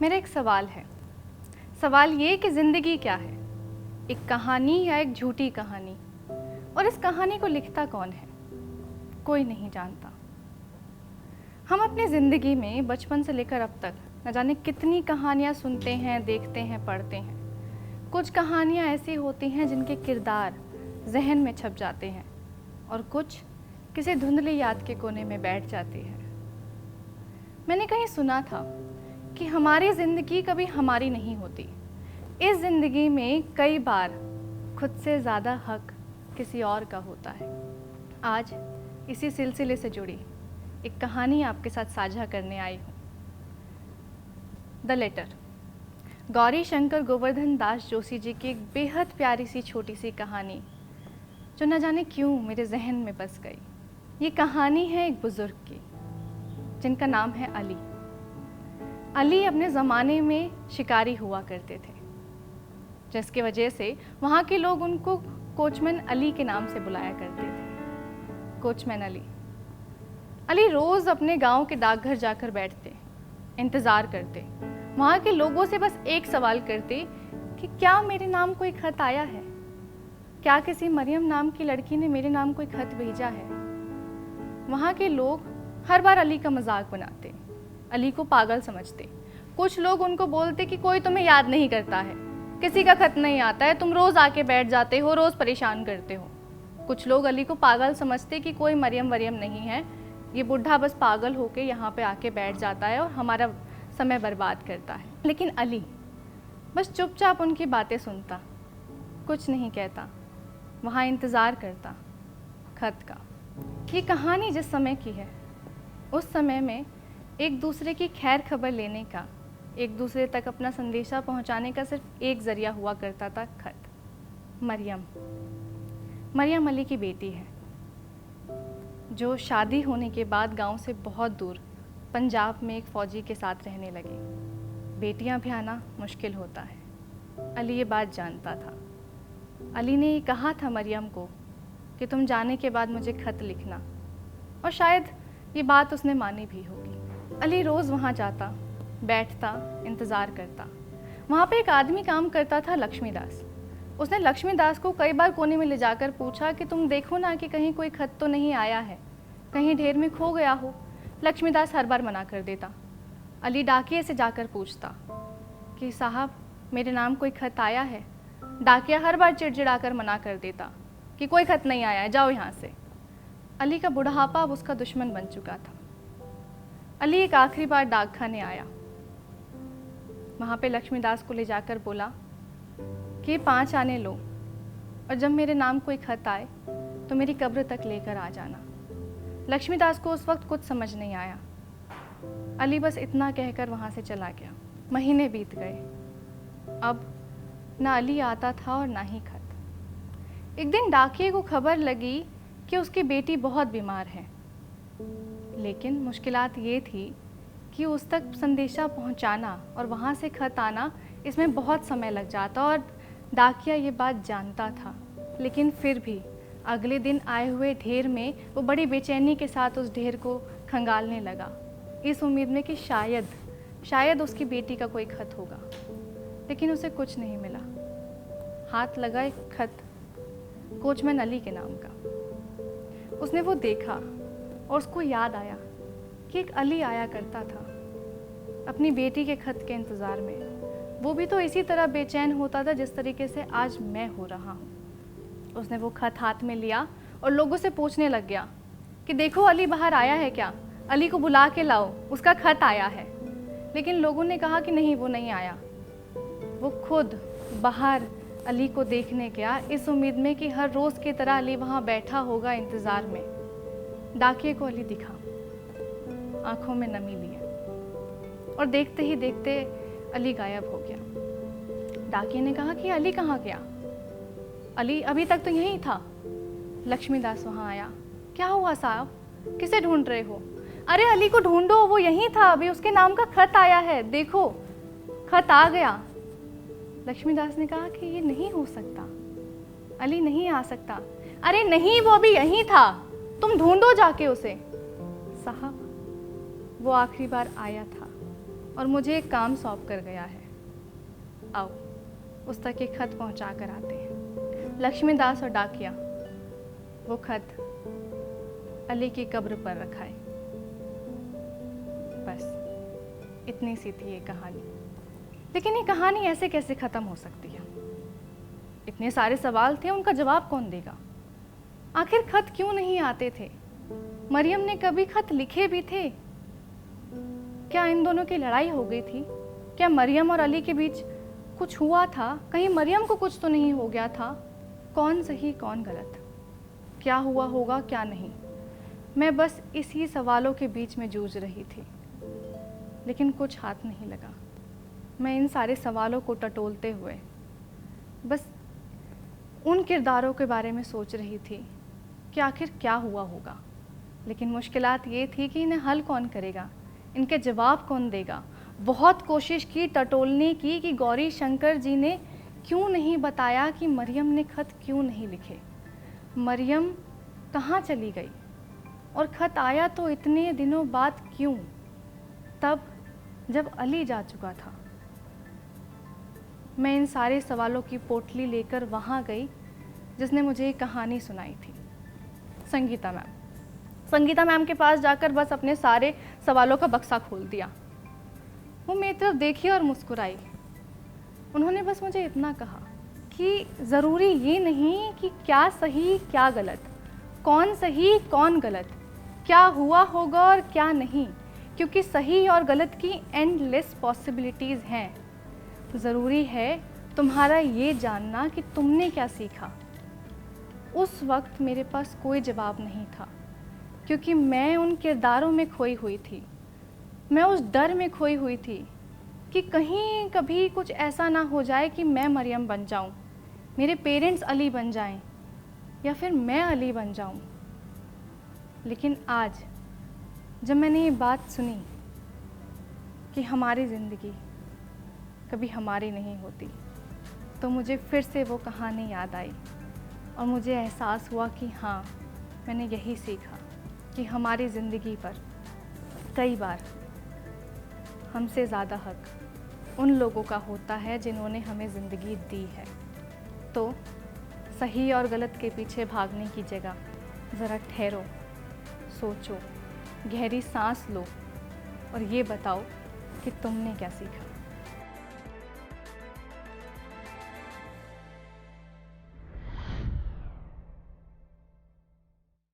मेरा एक सवाल है। सवाल ये कि ज़िंदगी क्या है? एक कहानी या एक झूठी कहानी? और इस कहानी को लिखता कौन है? कोई नहीं जानता। हम अपनी ज़िंदगी में बचपन से लेकर अब तक न जाने कितनी कहानियाँ सुनते हैं, देखते हैं, पढ़ते हैं। कुछ कहानियाँ ऐसी होती हैं जिनके किरदार जहन में छप जाते हैं और कुछ किसी धुंधली याद के कोने में बैठ जाती है। मैंने कहीं सुना था कि हमारी ज़िंदगी कभी हमारी नहीं होती। इस ज़िंदगी में कई बार खुद से ज़्यादा हक किसी और का होता है। आज इसी सिलसिले से जुड़ी एक कहानी आपके साथ साझा करने आई हूँ। द लेटर, गौरी शंकर गोवर्धन दास जोशी जी की एक बेहद प्यारी सी छोटी सी कहानी जो न जाने क्यों मेरे जहन में बस गई। ये कहानी है एक बुज़ुर्ग की जिनका नाम है अली। अली अपने ज़माने में शिकारी हुआ करते थे, जिसकी वजह से वहाँ के लोग उनको कोचमैन अली के नाम से बुलाया करते थे। कोचमैन अली। अली रोज़ अपने गांव के डाकघर जाकर बैठते, इंतज़ार करते, वहाँ के लोगों से बस एक सवाल करते कि क्या मेरे नाम कोई खत आया है? क्या किसी मरियम नाम की लड़की ने मेरे नाम कोई खत भेजा है? वहाँ के लोग हर बार अली का मजाक बनाते, अली को पागल समझते। कुछ लोग उनको बोलते कि कोई तुम्हें याद नहीं करता है, किसी का खत नहीं आता है, तुम रोज़ आके बैठ जाते हो, रोज़ परेशान करते हो। कुछ लोग अली को पागल समझते कि कोई मरियम वरियम नहीं है, ये बुढ़ा बस पागल होके यहाँ पे आके बैठ जाता है और हमारा समय बर्बाद करता है। लेकिन अली बस चुपचाप उनकी बातें सुनता, कुछ नहीं कहता, वहाँ इंतज़ार करता खत का। ये कहानी जिस समय की है, उस समय में एक दूसरे की खैर खबर लेने का, एक दूसरे तक अपना संदेशा पहुंचाने का सिर्फ एक ज़रिया हुआ करता था, खत। मरियम अली की बेटी है, जो शादी होने के बाद गांव से बहुत दूर पंजाब में एक फ़ौजी के साथ रहने लगी। बेटियां भी आना मुश्किल होता है। अली ये बात जानता था। अली ने ये कहा था मरियम को कि तुम जाने के बाद मुझे खत लिखना, और शायद ये बात उसने मानी भी होगी। अली रोज़ वहाँ जाता, बैठता, इंतज़ार करता। वहाँ पे एक आदमी काम करता था, लक्ष्मीदास। उसने लक्ष्मीदास को कई बार कोने में ले जाकर पूछा कि तुम देखो ना कि कहीं कोई खत तो नहीं आया है, कहीं ढेर में खो गया हो। लक्ष्मीदास हर बार मना कर देता। अली डाकिये से जाकर पूछता कि साहब मेरे नाम कोई खत आया है। डाकिया हर बार चिड़चिड़ा कर मना कर देता कि कोई खत नहीं आया है, जाओ यहाँ से। अली का बुढ़ापा अब उसका दुश्मन बन चुका था। अली एक आखिरी बार डाकखाने आया। वहाँ पे लक्ष्मीदास को ले जाकर बोला कि 5 आने लो, और जब मेरे नाम कोई खत आए तो मेरी कब्र तक लेकर आ जाना। लक्ष्मीदास को उस वक्त कुछ समझ नहीं आया। अली बस इतना कहकर वहाँ से चला गया। महीने बीत गए। अब ना अली आता था और ना ही खत। एक दिन डाकिये को खबर लगी कि उसकी बेटी बहुत बीमार है, लेकिन मुश्किलात ये थी कि उस तक संदेशा पहुंचाना और वहाँ से खत आना, इसमें बहुत समय लग जाता, और डाकिया ये बात जानता था। लेकिन फिर भी अगले दिन आए हुए ढेर में वो बड़ी बेचैनी के साथ उस ढेर को खंगालने लगा, इस उम्मीद में कि शायद उसकी बेटी का कोई खत होगा। लेकिन उसे कुछ नहीं मिला। हाथ लगा एक खत कोचमैन अली के नाम का। उसने वो देखा और उसको याद आया कि एक अली आया करता था अपनी बेटी के खत के इंतज़ार में। वो भी तो इसी तरह बेचैन होता था जिस तरीके से आज मैं हो रहा हूँ। उसने वो खत हाथ में लिया और लोगों से पूछने लग गया कि देखो अली बाहर आया है क्या, अली को बुला के लाओ, उसका खत आया है। लेकिन लोगों ने कहा कि नहीं, वो नहीं आया। वो खुद बाहर अली को देखने गया, इस उम्मीद में कि हर रोज़ की तरह अली वहाँ बैठा होगा इंतज़ार में। डाकिये को अली दिखा, आंखों में नमी लिए, और देखते ही देखते अली गायब हो गया। डाकिये ने कहा कि अली कहाँ गया? अली अभी तक तो यहीं था। लक्ष्मीदास वहाँ आया क्या हुआ साहब, किसे ढूंढ रहे हो? अरे अली को ढूंढो, वो यहीं था, अभी उसके नाम का खत आया है, देखो खत आ गया। लक्ष्मीदास ने कहा कि ये नहीं हो सकता, अली नहीं आ सकता। अरे नहीं, वो अभी यहीं था, तुम ढूंढो जाके उसे। साहब वो आखिरी बार आया था और मुझे एक काम सौंप कर गया है, आओ उस तक एक खत पहुंचा कर आते हैं। लक्ष्मीदास और डाकिया वो खत अली की कब्र पर रखा है। बस इतनी सी थी ये कहानी। लेकिन ये कहानी ऐसे कैसे ख़त्म हो सकती है? इतने सारे सवाल थे, उनका जवाब कौन देगा? आखिर खत क्यों नहीं आते थे? मरियम ने कभी खत लिखे भी थे? क्या इन दोनों की लड़ाई हो गई थी? क्या मरियम और अली के बीच कुछ हुआ था? कहीं मरियम को कुछ तो नहीं हो गया था? कौन सही कौन गलत? क्या हुआ होगा क्या नहीं? मैं बस इसी सवालों के बीच में जूझ रही थी, लेकिन कुछ हाथ नहीं लगा। मैं इन सारे सवालों को टटोलते हुए बस उन किरदारों के बारे में सोच रही थी कि आखिर क्या हुआ होगा। लेकिन मुश्किलात ये थी कि इन्हें हल कौन करेगा, इनके जवाब कौन देगा। बहुत कोशिश की टटोलने की कि गौरी शंकर जी ने क्यों नहीं बताया कि मरियम ने खत क्यों नहीं लिखे, मरियम कहाँ चली गई, और खत आया तो इतने दिनों बाद क्यों, तब जब अली जा चुका था। मैं इन सारे सवालों की पोटली लेकर वहाँ गई जिसने मुझे एक कहानी सुनाई थी, संगीता मैम। संगीता मैम के पास जाकर बस अपने सारे सवालों का बक्सा खोल दिया। वो मेरी तरफ देखी और मुस्कुराई। उन्होंने बस मुझे इतना कहा कि ज़रूरी ये नहीं कि क्या सही क्या गलत, कौन सही कौन गलत, क्या हुआ होगा और क्या नहीं, क्योंकि सही और गलत की एंडलेस पॉसिबिलिटीज़ हैं। ज़रूरी है तुम्हारा ये जानना कि तुमने क्या सीखा। उस वक्त मेरे पास कोई जवाब नहीं था, क्योंकि मैं उन किरदारों में खोई हुई थी। मैं उस डर में खोई हुई थी कि कहीं कभी कुछ ऐसा ना हो जाए कि मैं मरियम बन जाऊं, मेरे पेरेंट्स अली बन जाएं, या फिर मैं अली बन जाऊं। लेकिन आज जब मैंने ये बात सुनी कि हमारी ज़िंदगी कभी हमारी नहीं होती, तो मुझे फिर से वो कहानी याद आई और मुझे एहसास हुआ कि हाँ, मैंने यही सीखा कि हमारी ज़िंदगी पर कई बार हमसे ज़्यादा हक उन लोगों का होता है जिन्होंने हमें ज़िंदगी दी है। तो सही और गलत के पीछे भागने की जगह ज़रा ठहरो, सोचो, गहरी सांस लो और ये बताओ कि तुमने क्या सीखा।